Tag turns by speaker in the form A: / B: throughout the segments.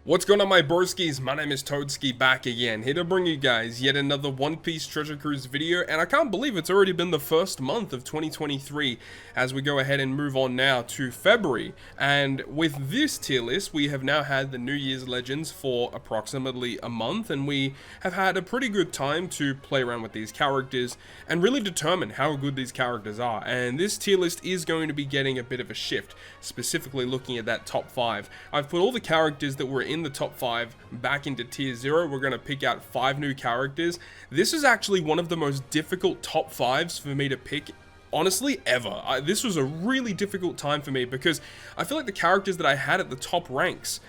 A: What's going on, my broskiis? My name is Toadskii, back again, here to bring you guys yet another One Piece Treasure Cruise video, and I can't believe it's already been the first month of 2023 as we go ahead and move on now to February. And with this tier list, we have now had the New Year's Legends for approximately a month, and we have had a pretty good time to play around with these characters and really determine how good these characters are. And this tier list is going to be getting a bit of a shift, specifically looking at that top 5. I've put all the characters that were in the top 5 back into tier 0. We're going to pick out 5 new characters. This is actually one of the most difficult top 5s for me to pick, honestly, ever. This was a really difficult time for me because I feel like the characters that I had at the top ranks,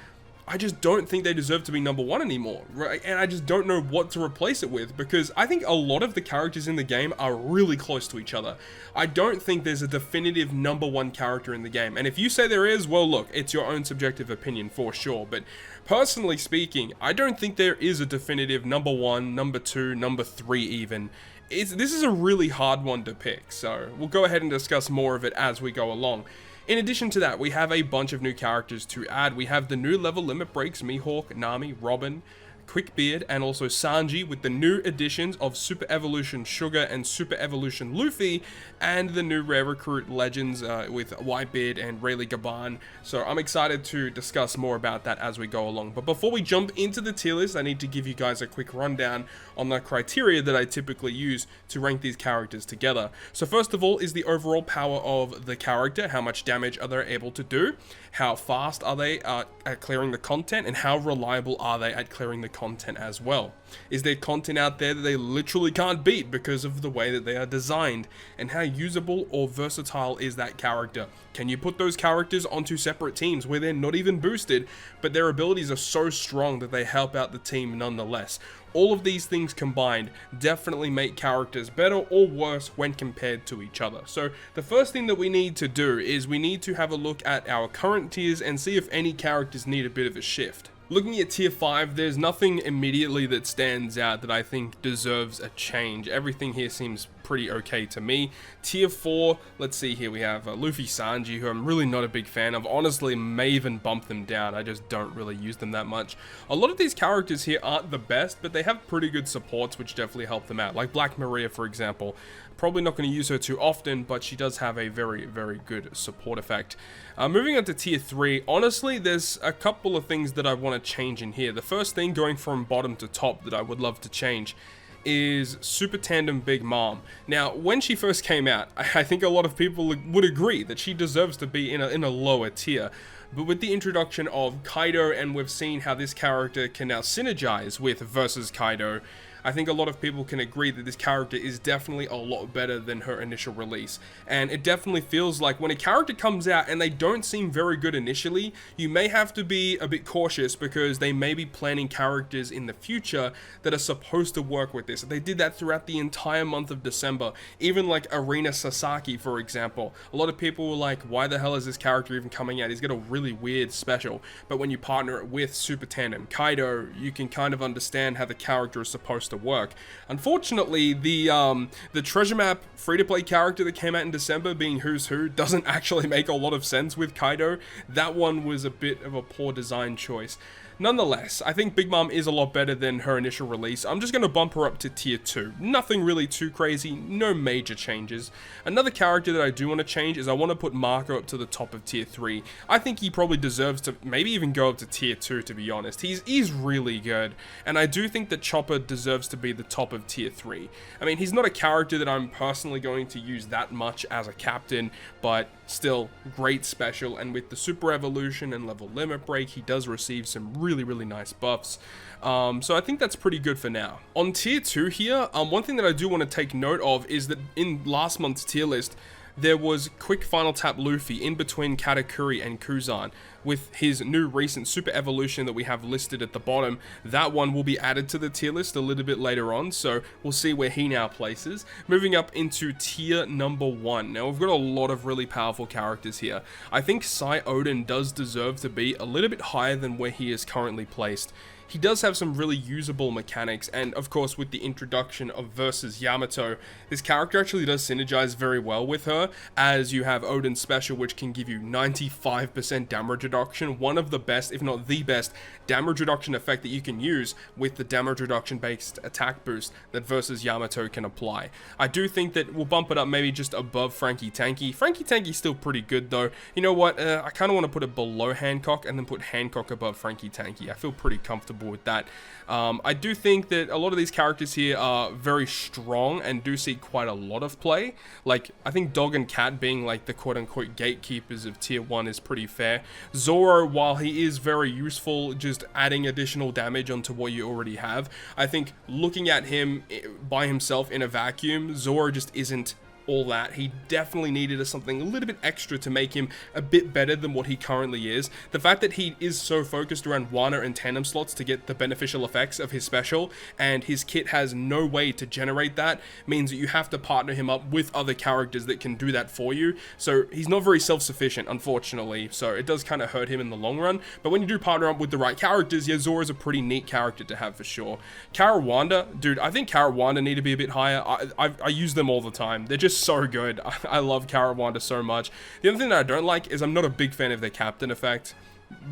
A: I just don't think they deserve to be number 1 anymore, right? And I just don't know what to replace it with, because I think a lot of the characters in the game are really close to each other. I don't think there's a definitive number 1 character in the game, and if you say there is, well, look, it's your own subjective opinion for sure, but personally speaking, I don't think there is a definitive number 1, number 2, number 3 even. This is a really hard one to pick, so we'll go ahead and discuss more of it as we go along. In addition to that, we have a bunch of new characters to add. We have the new level limit breaks, Mihawk, Nami, Robin, Quickbeard, and also Sanji, with the new additions of Super Evolution Sugar and Super Evolution Luffy, and the new rare recruit legends with Whitebeard and Rayleigh Gaban. So I'm excited to discuss more about that as we go along. But before we jump into the tier list, I need to give you guys a quick rundown on the criteria that I typically use to rank these characters together. So first of all is the overall power of the character. How much damage are they able to do? How fast are they at clearing the content? And how reliable are they at clearing the content as well? Is there content out there that they literally can't beat because of the way that they are designed? And how usable or versatile is that character? Can you put those characters onto separate teams where they're not even boosted, but their abilities are so strong that they help out the team nonetheless? All of these things combined definitely make characters better or worse when compared to each other. So the first thing that we need to do is we need to have a look at our current tiers and see if any characters need a bit of a shift. Looking at tier 5, there's nothing immediately that stands out that I think deserves a change. Everything here seems pretty okay to me. Tier 4, let's see here, we have Luffy, Sanji, who I'm really not a big fan of. Honestly, may even bump them down. I just don't really use them that much. A lot of these characters here aren't the best, but they have pretty good supports which definitely help them out. Like Black Maria, for example. Probably not going to use her too often, but she does have a very, very good support effect. Moving on to tier 3, honestly, there's a couple of things that I want to change in here. The first thing, going from bottom to top, that I would love to change is Super Tandem Big Mom. Now, when she first came out, I think a lot of people would agree that she deserves to be in a lower tier. But with the introduction of Kaido, and we've seen how this character can now synergize with versus Kaido, I think a lot of people can agree that this character is definitely a lot better than her initial release. And it definitely feels like when a character comes out and they don't seem very good initially, you may have to be a bit cautious because they may be planning characters in the future that are supposed to work with this. They did that throughout the entire month of December. Even like Arena Sasaki, for example. A lot of people were like, why the hell is this character even coming out? He's got a really weird special. But when you partner it with Super Tandem Kaido, you can kind of understand how the character is supposed to work. Unfortunately, the treasure map free-to-play character that came out in December, being Who's Who, doesn't actually make a lot of sense with Kaido. That one was a bit of a poor design choice. Nonetheless, I think Big Mom is a lot better than her initial release. I'm just going to bump her up to tier 2. Nothing really too crazy, no major changes. Another character that I do want to change is I want to put Marco up to the top of tier 3. I think he probably deserves to maybe even go up to tier 2, to be honest. He's really good, and I do think that Chopper deserves to be the top of tier 3. I mean, he's not a character that I'm personally going to use that much as a captain, but still great special, and with the Super Evolution and level limit break, he does receive some really nice buffs. So I think that's pretty good for now. On tier 2 here, one thing that I do want to take note of is that in last month's tier list, there was quick final tap Luffy in between Katakuri and Kuzan. With his new recent Super Evolution that we have listed at the bottom, that one will be added to the tier list a little bit later on, so we'll see where he now places. Moving up into tier number 1. Now, we've got a lot of really powerful characters here. I think Sai Odin does deserve to be a little bit higher than where he is currently placed. He does have some really usable mechanics, and of course with the introduction of Versus Yamato, this character actually does synergize very well with her, as you have Odin's special, which can give you 95% damage reduction, one of the best, if not the best, damage reduction effect that you can use with the damage reduction based attack boost that Versus Yamato can apply. I do think that we'll bump it up maybe just above Frankie Tanky. Frankie Tanky's still pretty good though. You know what, I kind of want to put it below Hancock and then put Hancock above Frankie Tanky. I feel pretty comfortable with that. I do think that a lot of these characters here are very strong and do see quite a lot of play. Like, I think Dog and Cat being like the quote-unquote gatekeepers of tier 1 is pretty fair. Zoro, while he is very useful, just adding additional damage onto what you already have, I think looking at him by himself in a vacuum, Zoro just isn't all that. He definitely needed something a little bit extra to make him a bit better than what he currently is. The fact that he is so focused around Wano and Tandem slots to get the beneficial effects of his special, and his kit has no way to generate that, means that you have to partner him up with other characters that can do that for you. So he's not very self-sufficient, unfortunately, so it does kind of hurt him in the long run. But when you do partner up with the right characters, yeah, Zoro's a pretty neat character to have for sure. Karawanda, dude, I think Karawanda need to be a bit higher. I use them all the time. They're just so good. I love Karawanda so much. The other thing that I don't like is I'm not a big fan of their captain effect,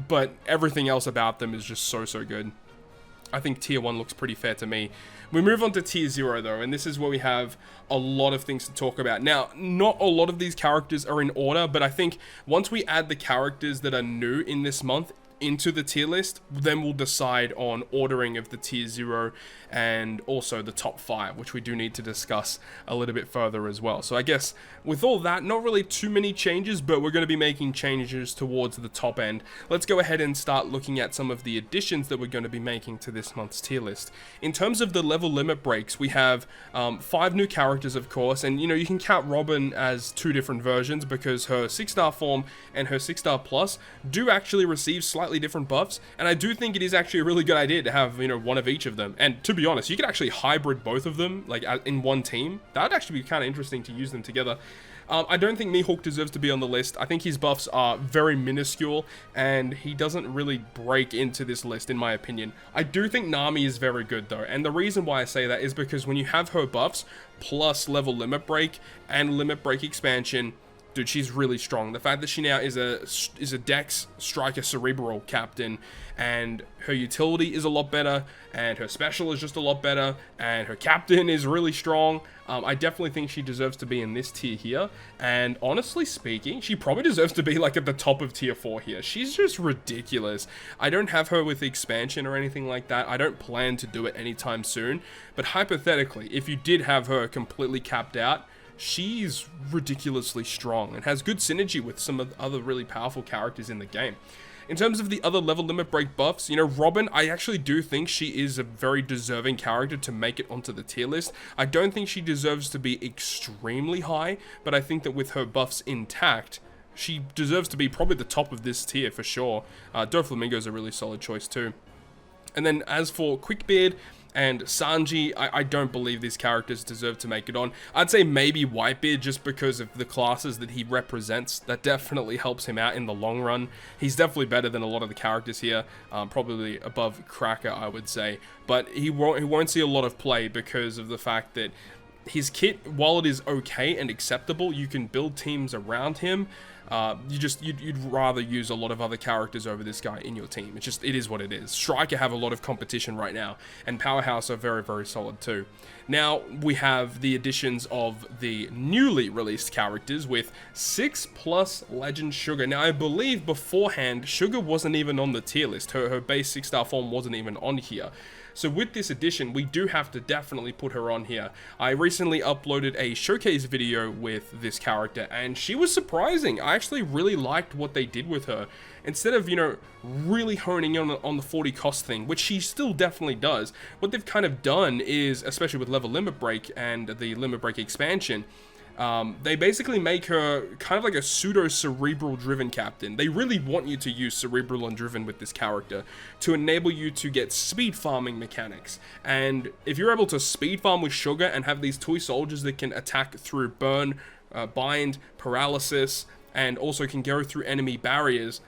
A: but everything else about them is just so good. I think tier 1 looks pretty fair to me. We move on to tier 0 though, and this is where we have a lot of things to talk about. Now, not a lot of these characters are in order, but I think once we add the characters that are new in this month into the tier list, then we'll decide on ordering of the tier 0 and also the top 5, which we do need to discuss a little bit further as well. So I guess with all that, not really too many changes, but we're going to be making changes towards the top end. Let's go ahead and start looking at some of the additions that we're going to be making to this month's tier list. In terms of the level limit breaks, we have 5 new characters, of course, and you know, you can count Robin as 2 different versions because her 6-star form and her 6-star plus do actually receive slightly different buffs, and I do think it is actually a really good idea to have, you know, one of each of them. And to be honest, you could actually hybrid both of them like in one team. That would actually be kind of interesting to use them together. I don't think Mihawk deserves to be on the list. I think his buffs are very minuscule and he doesn't really break into this list in my opinion. I do think Nami is very good though, and the reason why I say that is because when you have her buffs plus level limit break and limit break expansion, dude, she's really strong. The fact that she now is a Dex Striker Cerebral captain, and her utility is a lot better, and her special is just a lot better, and her captain is really strong. I definitely think she deserves to be in this tier here, and honestly speaking, she probably deserves to be like at the top of tier 4 here. She's just ridiculous. I don't have her with expansion or anything like that. I don't plan to do it anytime soon, but hypothetically, if you did have her completely capped out, she's ridiculously strong and has good synergy with some of the other really powerful characters in the game. In terms of the other level limit break buffs, you know, Robin, I actually do think she is a very deserving character to make it onto the tier list. I don't think she deserves to be extremely high, but I think that with her buffs intact, she deserves to be probably the top of this tier for sure. Doflamingo is a really solid choice too. And then as for Quickbeard and Sanji, I don't believe these characters deserve to make it on. I'd say maybe Whitebeard just because of the classes that he represents. That definitely helps him out in the long run. He's definitely better than a lot of the characters here, probably above Cracker, I would say. But he won't see a lot of play because of the fact that his kit, while it is okay and acceptable, you can build teams around him. You'd rather use a lot of other characters over this guy in your team. It is what it is. Striker have a lot of competition right now, and Powerhouse are very solid too. Now we have the additions of the newly released characters with 6+ Legend Sugar. Now I believe beforehand Sugar wasn't even on the tier list. Her base 6-star form wasn't even on here. So with this addition, we do have to definitely put her on here. I recently uploaded a showcase video with this character, and she was surprising. I actually really liked what they did with her. Instead of, you know, really honing in on the 40 cost thing, which she still definitely does, what they've kind of done is, especially with level limit break and the limit break expansion, they basically make her kind of like a pseudo-cerebral driven captain. They really want you to use cerebral and driven with this character to enable you to get speed farming mechanics. And if you're able to speed farm with Sugar and have these toy soldiers that can attack through burn, bind, paralysis, and also can go through enemy barriers,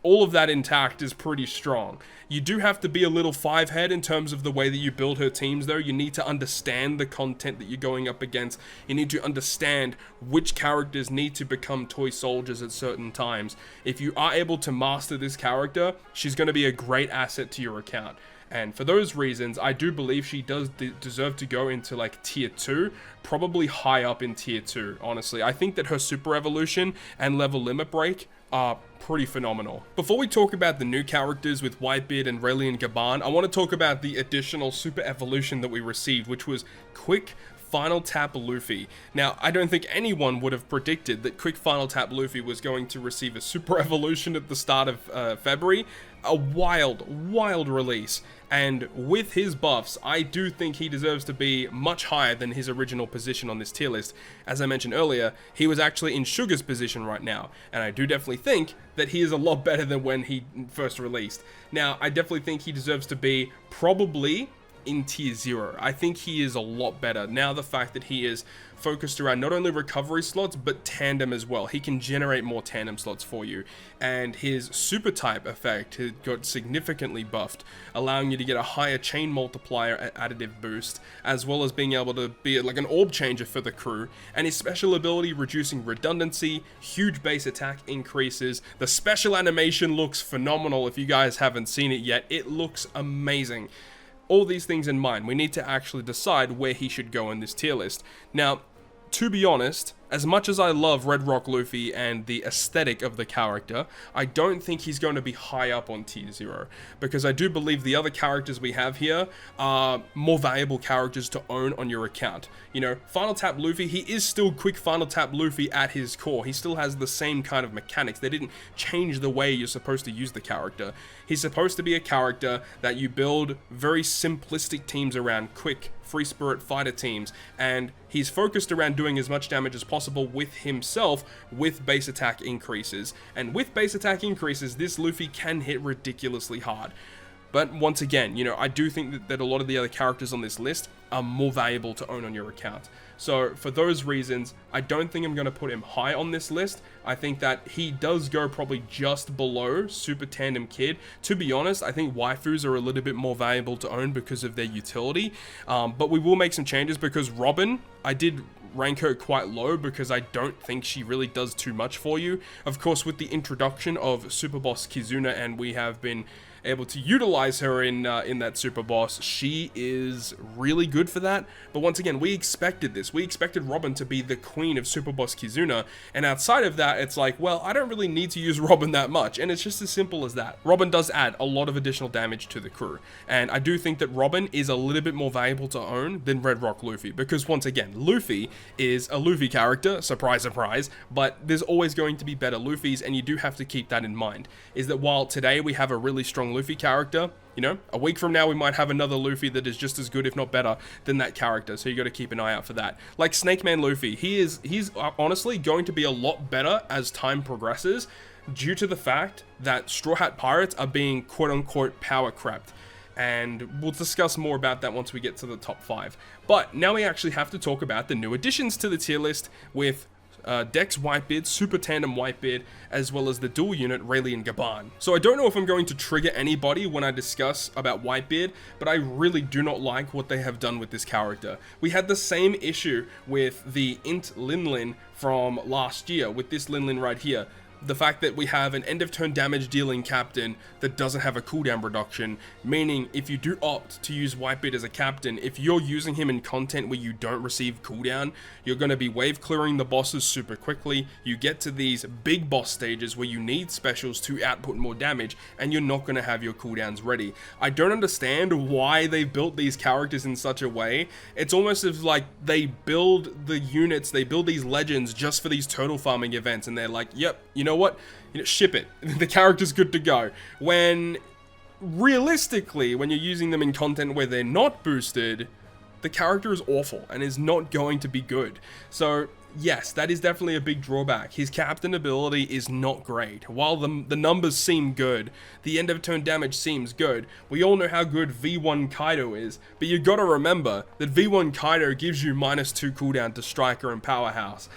A: all of that intact is pretty strong. You do have to be a little 5-head in terms of the way that you build her teams, though. You need to understand the content that you're going up against. You need to understand which characters need to become toy soldiers at certain times. If you are able to master this character, she's going to be a great asset to your account. And for those reasons, I do believe she does deserve to go into like tier 2, probably high up in tier 2, honestly. I think that her super evolution and level limit break are pretty phenomenal. Before we talk about the new characters with Whitebeard and Rayleigh Gaban, I want to talk about the additional super evolution that we received, which was Quick Final Tap Luffy. Now, I don't think anyone would have predicted that Quick Final Tap Luffy was going to receive a super evolution at the start of February. A wild release. And with his buffs, I do think he deserves to be much higher than his original position on this tier list. As I mentioned earlier, he was actually in Sugar's position right now, and I do definitely think that he is a lot better than when he first released. Now, I definitely think he deserves to be probably in tier 0. I think he is a lot better. Now the fact that he is focused around not only recovery slots, but tandem as well. He can generate more tandem slots for you. And his super type effect has got significantly buffed, allowing you to get a higher chain multiplier additive boost, as well as being able to be like an orb changer for the crew. And his special ability reducing redundancy, huge base attack increases. The special animation looks phenomenal. If you guys haven't seen it yet, it looks amazing. All these things in mind, we need to actually decide where he should go in this tier list. Now, to be honest, as much as I love Red Rock Luffy and the aesthetic of the character, I don't think he's going to be high up on tier 0, because I do believe the other characters we have here are more valuable characters to own on your account. You know, Final Tap Luffy, he is still Quick Final Tap Luffy at his core. He still has the same kind of mechanics. They didn't change the way you're supposed to use the character. He's supposed to be a character that you build very simplistic teams around, quick, free spirit fighter teams, and he's focused around doing as much damage as possible with himself with base attack increases. And with base attack increases, this Luffy can hit ridiculously hard. But once again, you know, I do think that a lot of the other characters on this list are more valuable to own on your account. So for those reasons, I don't think I'm going to put him high on this list. I think that he does go probably just below Super Tandem Kid. To be honest, I think waifus are a little bit more valuable to own because of their utility. But we will make some changes, because Robin, I did rank her quite low because I don't think she really does too much for you. Of course, with the introduction of Super Boss Kizuna, and we have been able to utilize her in that Super Boss, she is really good for that. But once again, we expected this. We expected Robin to be the queen of Super Boss Kizuna, and outside of that, it's like, well, I don't really need to use Robin that much, and it's just as simple as that. Robin does add a lot of additional damage to the crew, and I do think that Robin is a little bit more valuable to own than Red Rock Luffy, because once again, Luffy is a Luffy character, surprise, surprise, but there's always going to be better Luffys, and you do have to keep that in mind, is that while today we have a really strong Luffy character, you know, a week from now we might have another Luffy that is just as good, if not better, than that character, so you got to keep an eye out for that. Like Snake Man Luffy, he's honestly going to be a lot better as time progresses, due to the fact that Straw Hat Pirates are being quote-unquote power crept. And we'll discuss more about that once we get to the top 5. But now we actually have to talk about the new additions to the tier list with Dex Whitebeard, Super Tandem Whitebeard, as well as the dual unit Rayleigh Gaban. So I don't know if I'm going to trigger anybody when I discuss about Whitebeard, but I really do not like what they have done with this character. We had the same issue with the Int Linlin from last year, with this Linlin right here. The fact that we have an end of turn damage dealing captain that doesn't have a cooldown reduction, meaning if you do opt to use Whitebeard as a captain, if you're using him in content where you don't receive cooldown, you're going to be wave clearing the bosses super quickly. You get to these big boss stages where you need specials to output more damage, and you're not going to have your cooldowns ready. I don't understand why they built these characters in such a way. It's almost as like they build the units, they build these legends just for these turtle farming events, and they're like, yep, you know what, ship it. The character's good to go. When realistically, when you're using them in content where they're not boosted, the character is awful and is not going to be good. So yes, that is definitely a big drawback. His captain ability is not great. While the numbers seem good, the end of turn damage seems good, we all know how good V1 Kaido is, but you gotta remember that V1 Kaido gives you -2 cooldown to Striker and Powerhouse,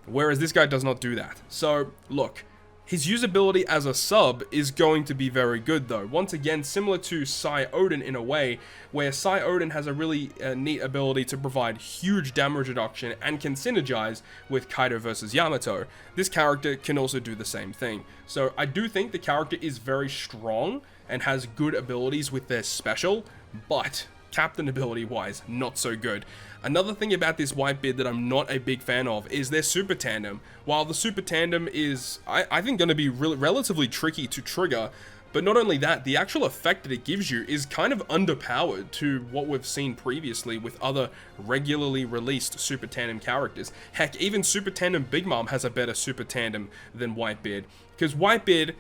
A: whereas this guy does not do that. So look, His usability as a sub is going to be very good though. Once again, similar to Psy Odin in a way, where Psy Odin has a really neat ability to provide huge damage reduction and can synergize with Kaido versus Yamato. This character can also do the same thing. So I do think the character is very strong and has good abilities with their special, but captain ability wise, not so good. Another thing about this Whitebeard that I'm not a big fan of is their super tandem. While the super tandem is, I think, going to be relatively tricky to trigger, but not only that, the actual effect that it gives you is kind of underpowered to what we've seen previously with other regularly released super tandem characters. Heck, even super tandem Big Mom has a better super tandem than Whitebeard, because Whitebeard,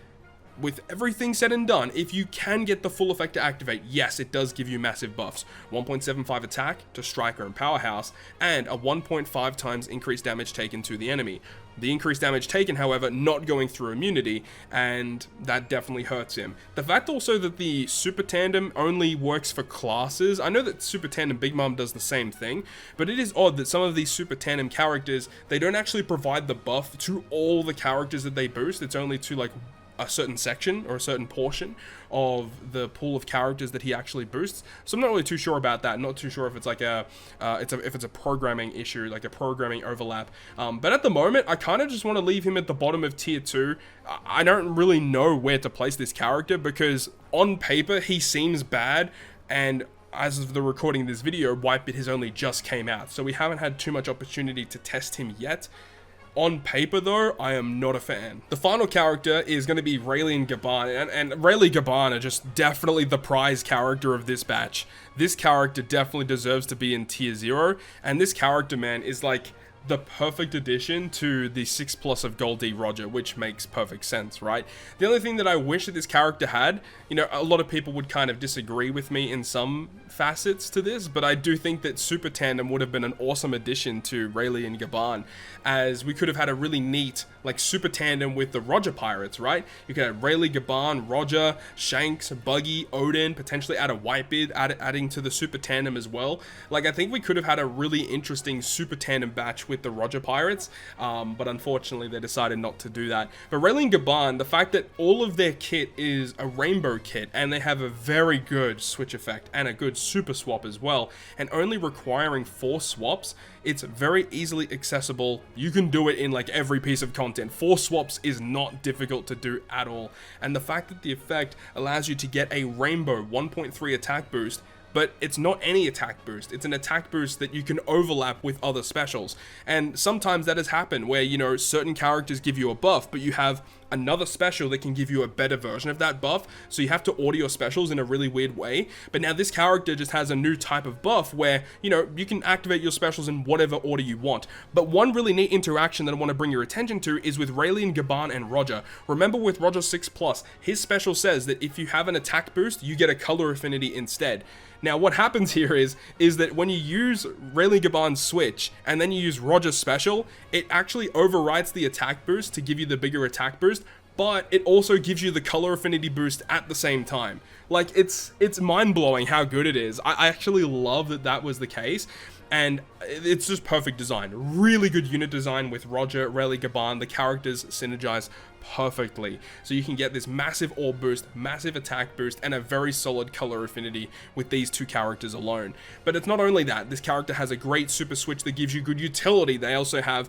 A: with everything said and done, if you can get the full effect to activate, yes, it does give you massive buffs. 1.75 attack to Striker and Powerhouse, and a 1.5 times increased damage taken to the enemy. The increased damage taken, however, not going through immunity, and that definitely hurts him. The fact also that the Super Tandem only works for classes, I know that Super Tandem Big Mom does the same thing, but it is odd that some of these Super Tandem characters, they don't actually provide the buff to all the characters that they boost. It's only to like a certain section or a certain portion of the pool of characters that he actually boosts. So I'm not really too sure about that. Not too sure if it's like if it's a programming issue, like a programming overlap. But at the moment, I kind of just want to leave him at the bottom of tier 2. I don't really know where to place this character because on paper he seems bad, and as of the recording of this video, Whitebeard has only just came out, so we haven't had too much opportunity to test him yet. On paper, though, I am not a fan. The final character is going to be Rayleigh Gaban, and Rayleigh Gaban are just definitely the prize character of this batch. This character definitely deserves to be in tier 0, and this character, man, is like the perfect addition to the 6+ of Gold D Roger, which makes perfect sense, right? The only thing that I wish that this character had, you know, a lot of people would kind of disagree with me in some facets to this, but I do think that Super Tandem would have been an awesome addition to Rayleigh and Gaban, as we could have had a really neat, like, Super Tandem with the Roger Pirates, right? You could have Rayleigh, Gaban, Roger, Shanks, Buggy, Odin, potentially add a Whitebeard, adding to the Super Tandem as well. Like, I think we could have had a really interesting Super Tandem batch with the Roger Pirates, but unfortunately they decided not to do that. But Rayleigh and Gaban, the fact that all of their kit is a rainbow kit, and they have a very good switch effect and a good super swap as well, and only requiring 4 swaps, it's very easily accessible. You can do it in like every piece of content. 4 swaps is not difficult to do at all, and the fact that the effect allows you to get a rainbow 1.3 attack boost, but it's not any attack boost. It's an attack boost that you can overlap with other specials. And sometimes that has happened where, you know, certain characters give you a buff, but you have another special that can give you a better version of that buff, so you have to order your specials in a really weird way. But now this character just has a new type of buff where, you know, you can activate your specials in whatever order you want. But one really neat interaction that I want to bring your attention to is with Rayleigh and Gaban and Roger. Remember with Roger 6+, his special says that if you have an attack boost, you get a color affinity instead. Now, what happens here is that when you use Rayleigh Gaban's switch and then you use Roger's special, it actually overrides the attack boost to give you the bigger attack boost, but it also gives you the color affinity boost at the same time. Like, it's mind-blowing how good it is. I actually love that that was the case. And it's just perfect design. Really good unit design with Roger, Rayleigh Gaban. The characters synergize perfectly. So you can get this massive orb boost, massive attack boost, and a very solid color affinity with these 2 characters alone. But it's not only that. This character has a great super switch that gives you good utility. They also have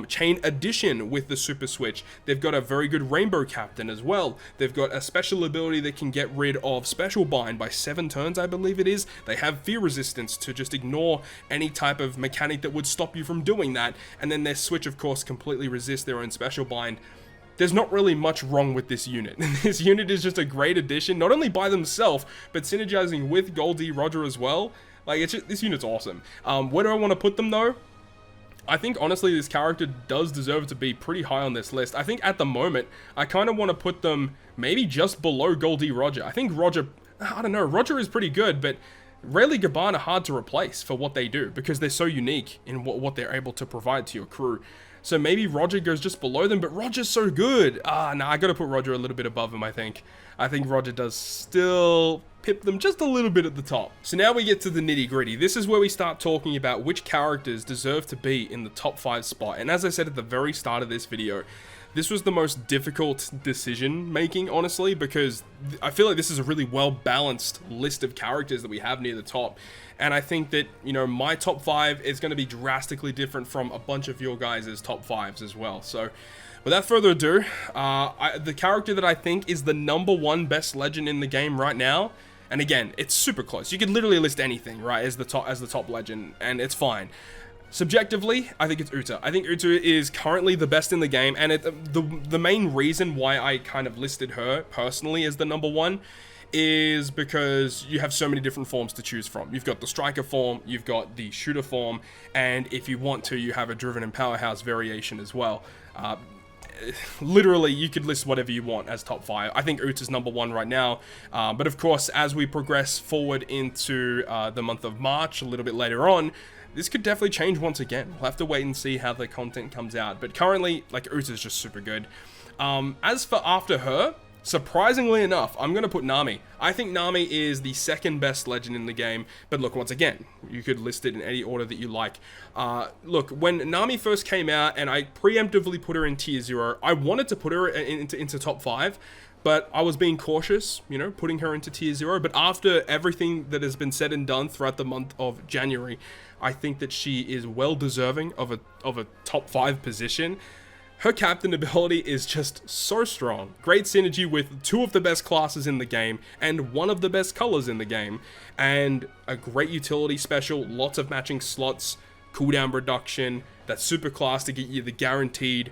A: chain addition with the super switch. They've got a very good rainbow captain as well. They've got a special ability that can get rid of special bind by 7 turns, I believe it is. They have fear resistance to just ignore any type of mechanic that would stop you from doing that. And then their switch, of course, completely resists their own special bind. There's not really much wrong with this unit. This unit is just a great addition, not only by themselves, but synergizing with Gold D Roger as well. Like, it's just, this unit's awesome. Where do I want to put them, though? I think, honestly, this character does deserve to be pretty high on this list. I think, at the moment, I kind of want to put them maybe just below Gold D Roger. I think Roger, I don't know, Roger is pretty good, but Rayleigh Gaban are hard to replace for what they do, because they're so unique in what they're able to provide to your crew. So maybe Roger goes just below them, but Roger's so good. Nah, I gotta put Roger a little bit above him, I think. I think Roger does still pip them just a little bit at the top. So now we get to the nitty gritty. This is where we start talking about which characters deserve to be in the top 5 spot. And as I said at the very start of this video, this was the most difficult decision making, honestly, because I feel like this is a really well balanced list of characters that we have near the top. And I think that, you know, my top 5 is going to be drastically different from a bunch of your guys' top 5s as well. So without further ado, the character that I think is the #1 best legend in the game right now, and again, it's super close. You could literally list anything, right, as the top legend, and it's fine. Subjectively, I think it's Uta. I think Uta is currently the best in the game, and the main reason why I kind of listed her personally as the #1 is because you have so many different forms to choose from. You've got the striker form, you've got the shooter form, and if you want to, you have a driven and powerhouse variation as well. Literally, you could list whatever you want as top 5. I think Uta's #1 right now, but of course, as we progress forward into the month of March, a little bit later on, this could definitely change once again. We'll have to wait and see how the content comes out, but currently, like, Uta's just super good. As for after her, surprisingly enough, I'm going to put Nami. I think Nami is the second best legend in the game, but look, once again, you could list it in any order that you like. Look, when Nami first came out, and I preemptively put her in tier 0, I wanted to put her into top 5, but I was being cautious, you know, putting her into tier 0, but after everything that has been said and done throughout the month of January, I think that she is well deserving of a top 5 position. Her captain ability is just so strong. Great synergy with 2 of the best classes in the game and 1 of the best colors in the game. And a great utility special, lots of matching slots, cooldown reduction, that super class to get you the guaranteed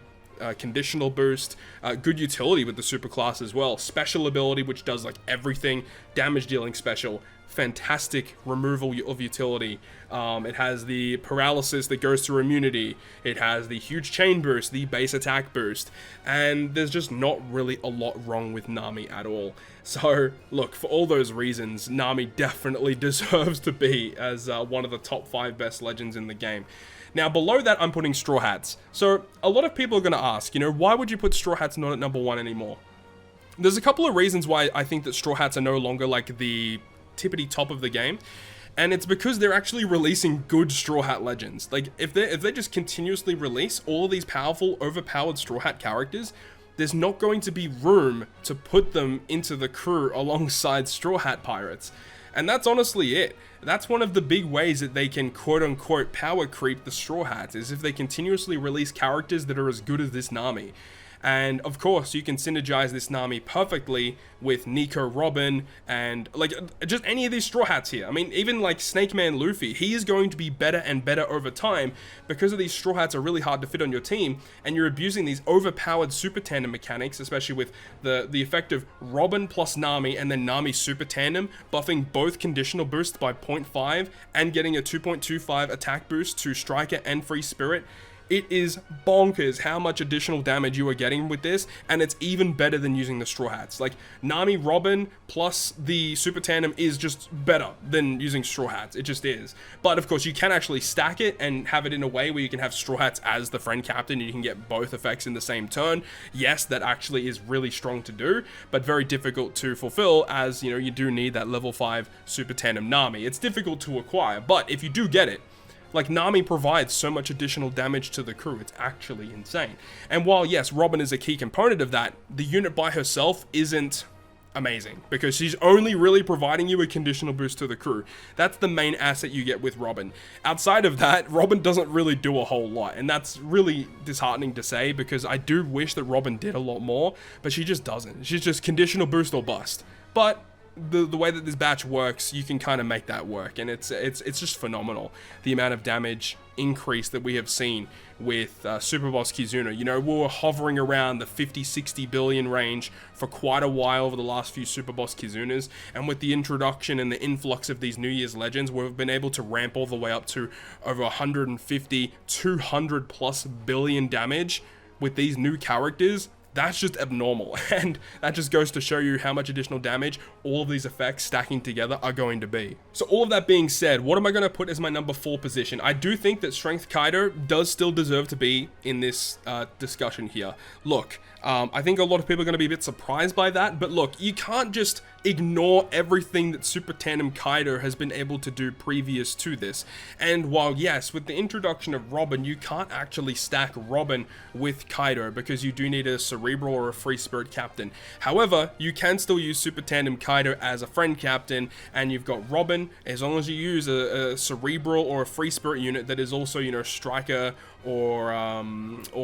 A: conditional boost, good utility with the super class as well, special ability which does like everything, damage dealing special, fantastic removal of utility. It has the paralysis that goes through immunity, it has the huge chain boost, the base attack boost, and there's just not really a lot wrong with Nami at all. So look, for all those reasons, Nami definitely deserves to be as one of the top 5 best legends in the game. Now, below that, I'm putting Straw Hats. So, a lot of people are going to ask, you know, why would you put Straw Hats not at #1 anymore? There's a couple of reasons why I think that Straw Hats are no longer, like, the tippity top of the game. And it's because they're actually releasing good Straw Hat legends. Like, if they just continuously release all of these powerful, overpowered Straw Hat characters, there's not going to be room to put them into the crew alongside Straw Hat pirates. And that's honestly it. That's one of the big ways that they can quote-unquote power creep the Straw Hats, is if they continuously release characters that are as good as this Nami. And of course, you can synergize this Nami perfectly with Nico Robin and like just any of these Straw Hats here. I mean, even like Snake Man Luffy, he is going to be better and better over time because of these Straw Hats are really hard to fit on your team, and you're abusing these overpowered super tandem mechanics, especially with the effect of Robin plus Nami and then Nami super tandem, buffing both conditional boosts by 0.5 and getting a 2.25 attack boost to Striker and Free Spirit. It is bonkers how much additional damage you are getting with this, and it's even better than using the Straw Hats. Like, Nami Robin plus the Super Tandem is just better than using Straw Hats. It just is. But, of course, you can actually stack it and have it in a way where you can have Straw Hats as the friend captain, and you can get both effects in the same turn. Yes, that actually is really strong to do, but very difficult to fulfill, as, you know, you do need that level 5 Super Tandem Nami. It's difficult to acquire, but if you do get it, like, Nami provides so much additional damage to the crew, it's actually insane. And while, yes, Robin is a key component of that, the unit by herself isn't amazing, because she's only really providing you a conditional boost to the crew. That's the main asset you get with Robin. Outside of that, Robin doesn't really do a whole lot, and that's really disheartening to say, because I do wish that Robin did a lot more, but she just doesn't. She's just conditional boost or bust. But the way that this batch works, you can kind of make that work, and it's just phenomenal, the amount of damage increase that we have seen with Super Boss Kizuna. You know, we were hovering around the 50-60 billion range for quite a while over the last few Super Boss Kizunas, and with the introduction and the influx of these New Year's Legends, we've been able to ramp all the way up to over 150, 200 plus billion damage with these new characters. that's just abnormal, and that just goes to show you how much additional damage all of these effects stacking together are going to be. So all of that being said, what am I going to put as my number 4 position? I do think that Strength Kaido does still deserve to be in this discussion here. Look, I think a lot of people are going to be a bit surprised by that, but look, you can't just ignore everything that Super Tandem Kaido has been able to do previous to this. And while yes, with the introduction of Robin, you can't actually stack Robin with Kaido because you do need a Cerebral or a Free Spirit captain. However, you can still use Super Tandem Kaido as a friend captain, and you've got Robin, as long as you use a Cerebral or a Free Spirit unit that is also, you know, Striker or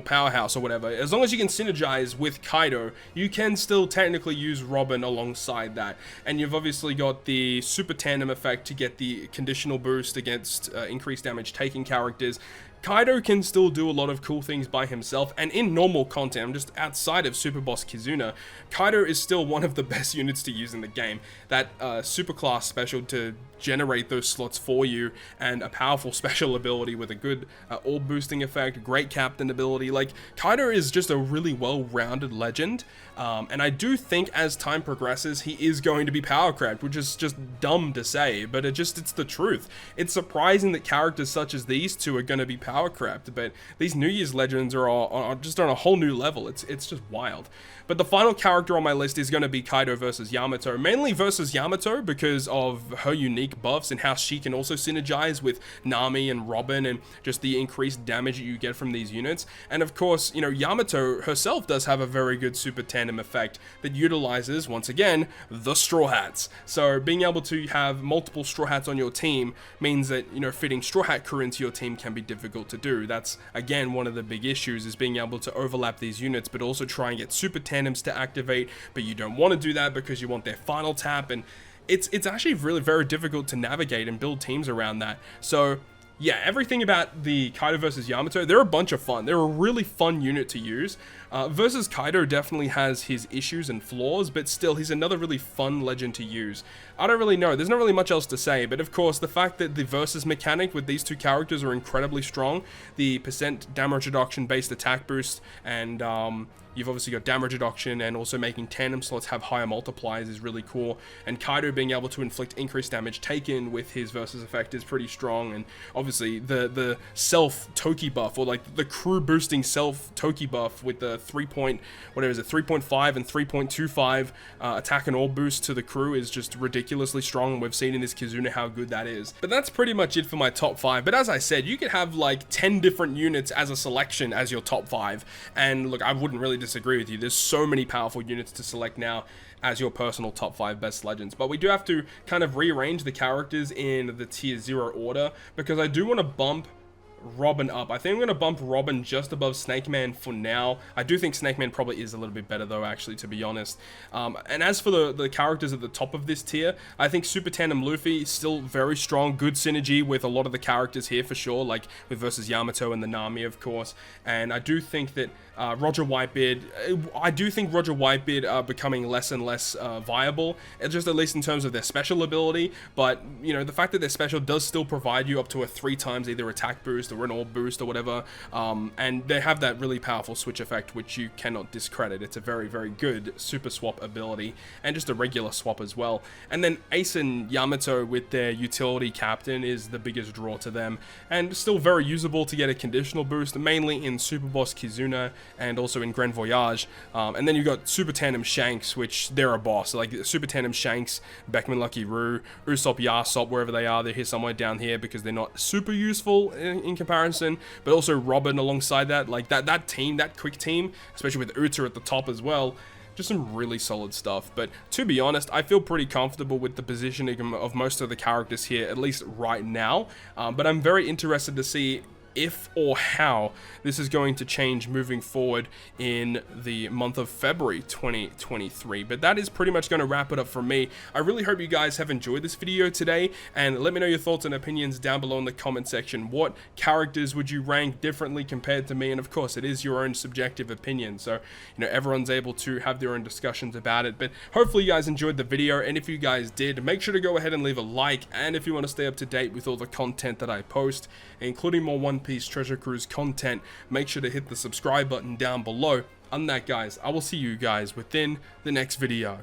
A: Powerhouse or whatever. As long as you can synergize with Kaido, you can still technically use Robin alongside that. And you've obviously got the Super Tandem effect to get the conditional boost against increased damage taking characters. Kaido can still do a lot of cool things by himself, and in normal content, just outside of Super Boss Kizuna, Kaido is still one of the best units to use in the game. That super class special to generate those slots for you, and a powerful special ability with a good orb boosting effect, great captain ability. Like, Kaido is just a really well-rounded legend, and I do think as time progresses, he is going to be power crept, which is just dumb to say, but it's the truth. It's surprising that characters such as these two are going to be power crept, but these New Year's legends are just on a whole new level. It's just wild. But the final character on my list is going to be Kaido versus Yamato, mainly versus Yamato because of her unique buffs and how she can also synergize with Nami and Robin and just the increased damage that you get from these units. And of course, you know, Yamato herself does have a very good Super Tandem effect that utilizes, once again, the Straw Hats. So being able to have multiple Straw Hats on your team means that, you know, fitting Straw Hat crew into your team can be difficult to do. That's, again, one of the big issues, is being able to overlap these units, but also try and get Super Tandems to activate, but you don't want to do that because you want their final tap, and it's actually really very difficult to navigate and build teams around that. So yeah, everything about the Kaido versus Yamato, they're a bunch of fun. They're a really fun unit to use. Versus Kaido definitely has his issues and flaws, but still, he's another really fun legend to use. I don't really know. There's not really much else to say, but of course, the fact that the versus mechanic with these two characters are incredibly strong, the % damage reduction based attack boost, and you've obviously got damage reduction, and also making tandem slots have higher multipliers is really cool. And Kaido being able to inflict increased damage taken with his versus effect is pretty strong. And obviously the self Toki buff, or like the crew boosting self Toki buff with the 3.5 and 3.25 attack and orb boost to the crew is just ridiculously strong. And we've seen in this Kizuna how good that is. But that's pretty much it for my top 5. But as I said, you could have like 10 different units as a selection as your top 5. And look, I wouldn't really disagree with you. There's so many powerful units to select now as your personal top 5 best legends, but we do have to kind of rearrange the characters in the tier 0 order, because I do want to bump Robin up. I think I'm going to bump Robin just above Snake Man for now. I do think Snake Man probably is a little bit better though, actually, to be honest. And as for the characters at the top of this tier, I think Super Tandem Luffy is still very strong, good synergy with a lot of the characters here for sure, like with versus Yamato and the Nami, of course. And I do think that Roger Whitebeard, becoming less and less viable, just at least in terms of their special ability. But, you know, the fact that their special does still provide you up to a 3 times either attack boost or an orb boost or whatever, and they have that really powerful switch effect, which you cannot discredit. It's a very, very good super swap ability, and just a regular swap as well. And then Ace and Yamato with their utility captain is the biggest draw to them, and still very usable to get a conditional boost, mainly in Super Boss Kizuna and also in Grand Voyage. And then you've got Super Tandem Shanks, which they're a boss. Like Super Tandem Shanks, Beckman Lucky Roo, Usopp Yasop, wherever they are, they're here somewhere down here because they're not super useful in comparison. But also Robin alongside that, like that team, that quick team, especially with Uta at the top as well. Just some really solid stuff. But to be honest, I feel pretty comfortable with the positioning of most of the characters here, at least right now. But I'm very interested to see if or how this is going to change moving forward in the month of February 2023. But that is pretty much going to wrap it up for me. I really hope you guys have enjoyed this video today, and let me know your thoughts and opinions down below in the comment section. What characters would you rank differently compared to me? And of course, it is your own subjective opinion, so you know, everyone's able to have their own discussions about it. But hopefully you guys enjoyed the video, and if you guys did, make sure to go ahead and leave a like. And if you want to stay up to date with all the content that I post, including more 1 One Piece Treasure Cruise content, make sure to hit the subscribe button down below. On that, guys, I will see you guys within the next video.